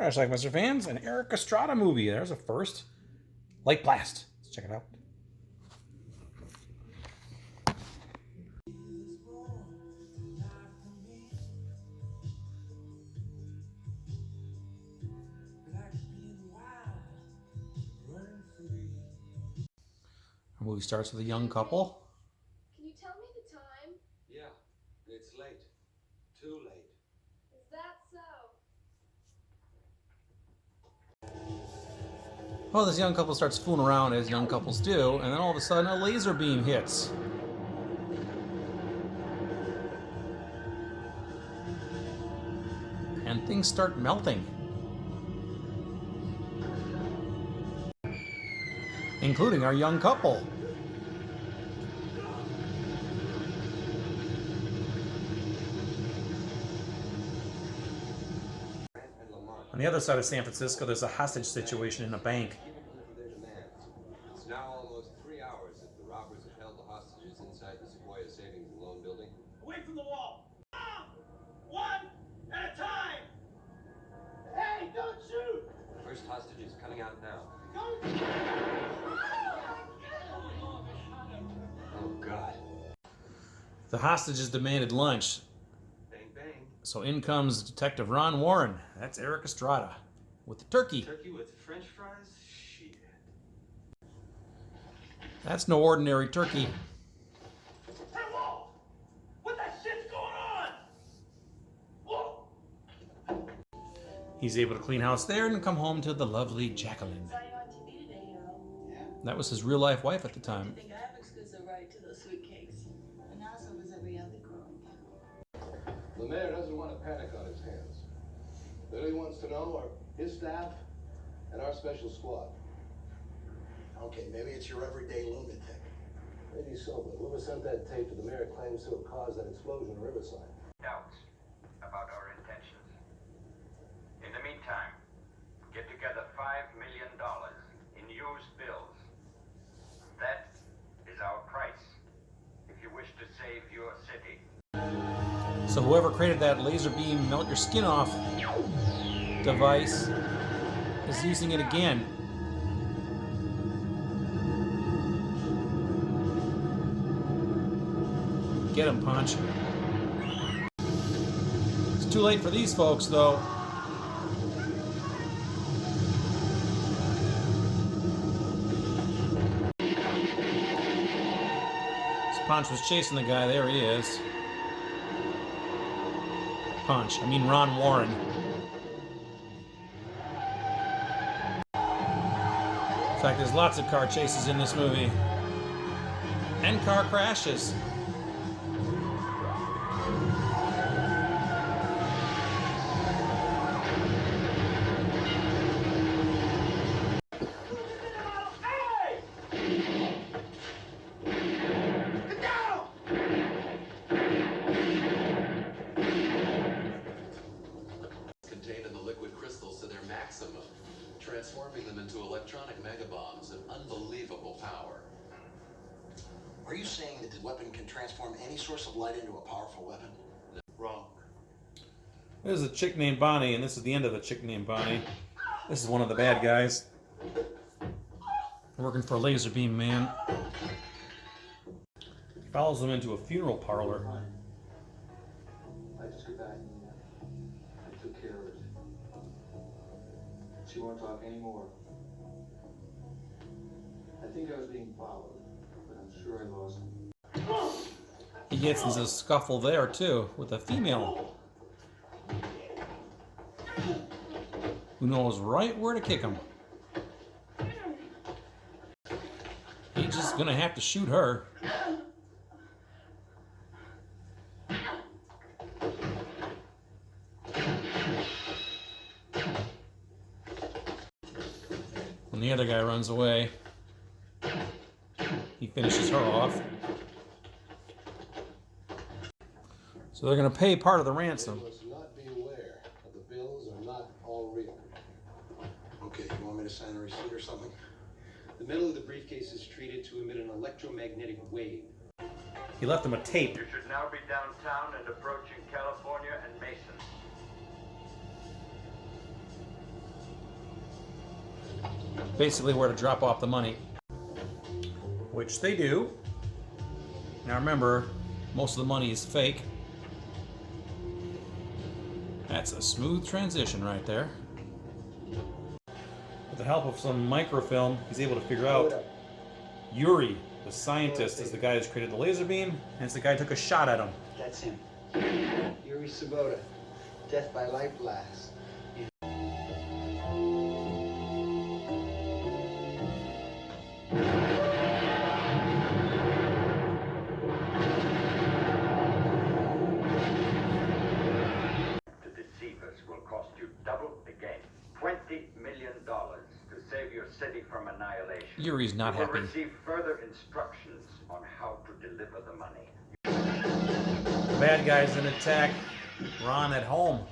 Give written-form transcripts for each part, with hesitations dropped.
Hi, Schlockmeister fans, an Erik Estrada movie. There's a first. Light Blast. Let's check it out. The movie starts with a young couple. Can you tell me the time? Yeah, it's late. Too late. Is that so? Well, this young couple starts fooling around as young couples do, and then all of a sudden a laser beam hits. And things start melting. Including our young couple. On the other side of San Francisco, there's a hostage situation in a bank. It's now almost 3 hours that the robbers have held the hostages inside the Sequoia Savings and Loan Building. Away from the wall! One at a time! Hey, don't shoot! First hostage is coming out now. Don't shoot! Oh, God. The hostages demanded lunch. Bang, bang. So in comes Detective Ron Warren. That's Erik Estrada with the turkey. Turkey with French fries? Shit. That's no ordinary turkey. Hey, whoa! What the shit's going on? Whoa! He's able to clean house there and come home to the lovely Jacqueline. Saw you on TV today, hero. Yeah? That was his real life wife at the time. I think I have exclusive right to those sweet cakes. And now so does every other girl in town. The mayor doesn't want a panic on his hands. All he wants to know are his staff and our special squad. Okay, maybe it's your everyday lunatic. Maybe so, but whoever sent that tape to the mayor claims to have caused that explosion in Riverside. Doubts about our intentions. In the meantime, get together $5 million in used bills. That is our price if you wish to save your city. So whoever created that laser beam melt your skin off device is using it again. Get him, Punch. It's too late for these folks, though. Punch was chasing the guy. There he is. Punch. I mean Ron Warren. In fact, there's lots of car chases in this movie. And car crashes. Contained in the liquid crystals to their maximum, transforming them into electronic megabombs of unbelievable power. Are you saying that the weapon can transform any source of light into a powerful weapon? Wrong. There's a chick named Bonnie, and this is the end of the chick named Bonnie. This is one of the bad guys. Working for Laser Beam Man. He follows them into a funeral parlor. I just got back. I took care of it. She won't talk anymore. I think I was being followed, but I'm sure I lost him. He gets into a scuffle there, too, with a female. Who knows right where to kick him. He's just gonna have to shoot her. When the other guy runs away, he finishes her off. So they're gonna pay part of the ransom. You must not be aware that the bills are not all real. Okay, you want me to sign a receipt or something? The metal of the briefcase is treated to emit an electromagnetic wave. He left him a tape. You should now be downtown and approaching California and Mason. basically where to drop off the money. Which they do. Now remember, most of the money is fake. That's a smooth transition right there. With the help of some microfilm, he's able to figure out Yuri, the scientist, is the guy who's created the laser beam, and it's the guy who took a shot at him. That's him. Yuri Sabota. Death by light blast. To deceive us will cost you double again. $20 million to save your city from annihilation. Yuri's not You will happy. receive further instructions on how to deliver the money. The bad guys in attack Ron at home.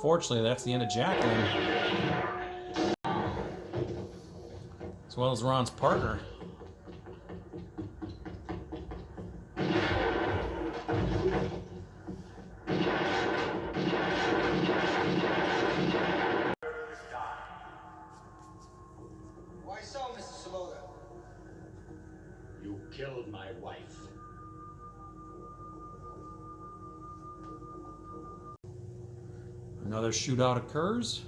Fortunately, that's the end of Jacqueline. As well as Ron's partner. Why so, Mr. Sabota? You killed my wife. Another shootout occurs.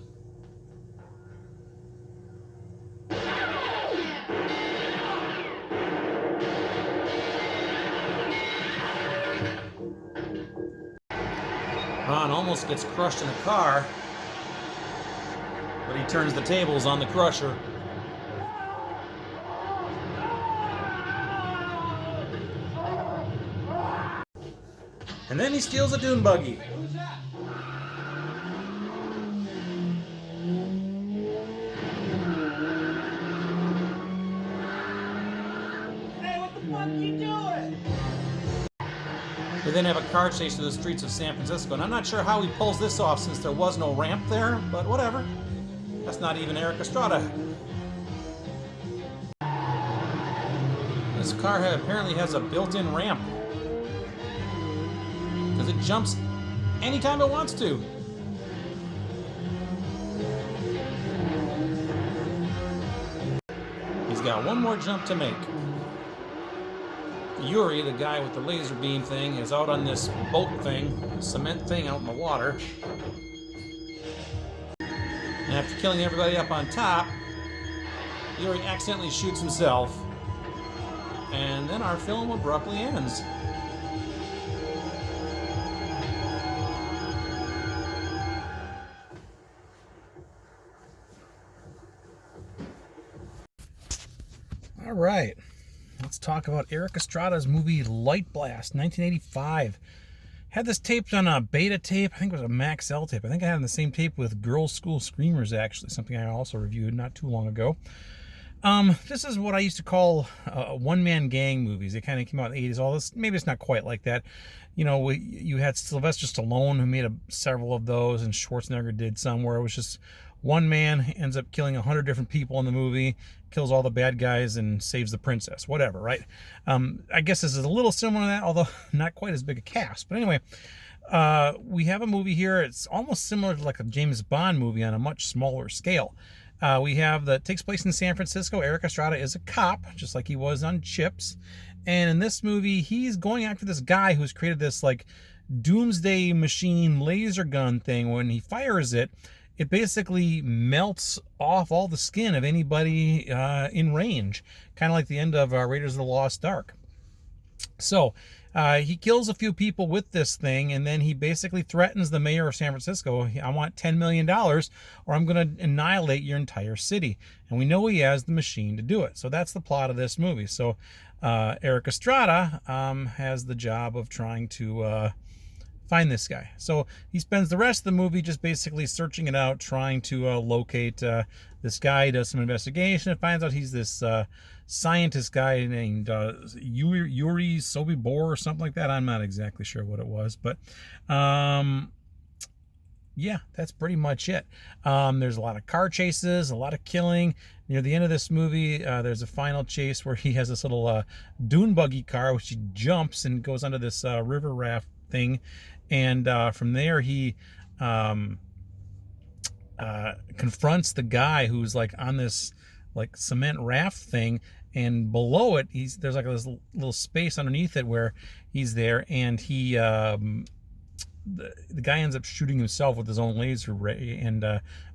Ron almost gets crushed in a car, but he turns the tables on the crusher. And then he steals a dune buggy. Hey, what the fuck you doing? They then have a car chase through the streets of San Francisco, and I'm not sure how he pulls this off since there was no ramp there, but whatever. That's not even Erik Estrada. This car apparently has a built-in ramp, because it jumps anytime it wants to. He's got one more jump to make. Yuri, the guy with the laser beam thing, is out on this boat thing, cement thing out in the water. And after killing everybody up on top, Yuri accidentally shoots himself. And then our film abruptly ends. All right. Let's talk about Erik Estrada's movie Light Blast, 1985. Had this taped on a beta tape. I think it was a Max L tape. I think I had it on the same tape with Girls School Screamers, actually, something I also reviewed not too long ago. This is what I used to call one-man gang movies. They kind of came out in the 80s. All this, maybe it's not quite like that. You know, you had Sylvester Stallone, who made several of those, and Schwarzenegger did some, where it was just one man ends up killing 100 different people in the movie, kills all the bad guys, and saves the princess. Whatever, right? I guess this is a little similar to that, although not quite as big a cast. But anyway, we have a movie here. It's almost similar to like a James Bond movie on a much smaller scale. We have that takes place in San Francisco. Erik Estrada is a cop, just like he was on Chips. And in this movie, he's going after this guy who's created this like doomsday machine laser gun thing. When he fires it, it basically melts off all the skin of anybody in range, kind of like the end of Raiders of the Lost Ark. So he kills a few people with this thing, and then he basically threatens the mayor of San Francisco. I want $10 million or I'm going to annihilate your entire city. And we know he has the machine to do it. So that's the plot of this movie. So Erik Estrada has the job of trying to find this guy. So he spends the rest of the movie just basically searching it out, trying to locate this guy. He does some investigation and finds out he's this scientist guy named Yuri Sobibor or something like that. I'm not exactly sure what it was, but yeah, that's pretty much it. There's a lot of car chases, a lot of killing. Near the end of this movie, there's a final chase where he has this little dune buggy car, which he jumps and goes under this river raft thing. And from there, he confronts the guy who's like on this like cement raft thing, and below it there's like this little space underneath it where he's there, and he the guy ends up shooting himself with his own laser ray and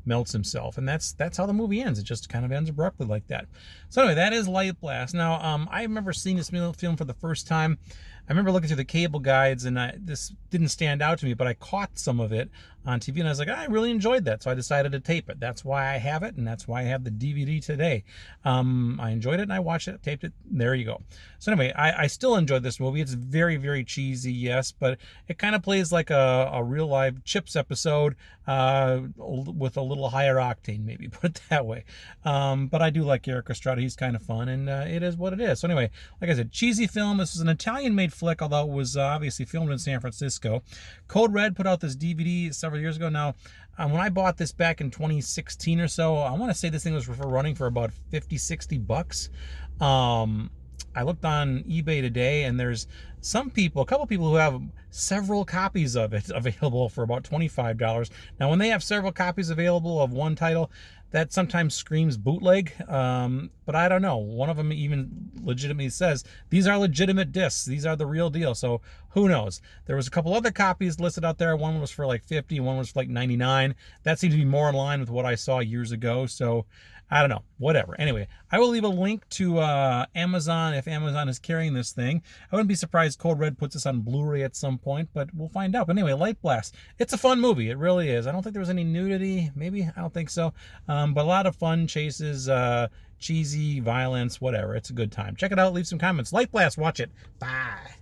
melts himself, and that's how the movie ends. It just kind of ends abruptly like that. So anyway, that is Light Blast. Now I remember seeing this film for the first time. I remember looking through the cable guides, and this didn't stand out to me, but I caught some of it on TV, and I was like, I really enjoyed that, so I decided to tape it. That's why I have it, and that's why I have the DVD today. I enjoyed it, and I watched it, taped it. There you go. So anyway, I still enjoyed this movie. It's very, very cheesy, yes, but it kind of plays like a real live Chips episode with a little higher octane, maybe, put it that way. But I do like Erik Estrada. He's kind of fun, and it is what it is. So anyway, like I said, cheesy film. This is an Italian-made flick, although it was obviously filmed in San Francisco. Code Red put out this DVD several years ago now. When I bought this back in 2016 or so, I want to say this thing was running for about $50-$60. I looked on eBay today, and there's a couple people who have several copies of it available for about $25. Now, when they have several copies available of one title, that sometimes screams bootleg, but I don't know. One of them even legitimately says, these are legitimate discs. These are the real deal. So who knows? There was a couple other copies listed out there. One was for like $50, one was for like $99. That seemed to be more in line with what I saw years ago. So I don't know, whatever. Anyway, I will leave a link to Amazon if Amazon is carrying this thing. I wouldn't be surprised Code Red puts this on Blu-ray at some point, but we'll find out. But anyway, Light Blast. It's a fun movie. It really is. I don't think there was any nudity. Maybe. I don't think so. But a lot of fun chases, cheesy violence, whatever. It's a good time. Check it out. Leave some comments. Light Blast. Watch it. Bye.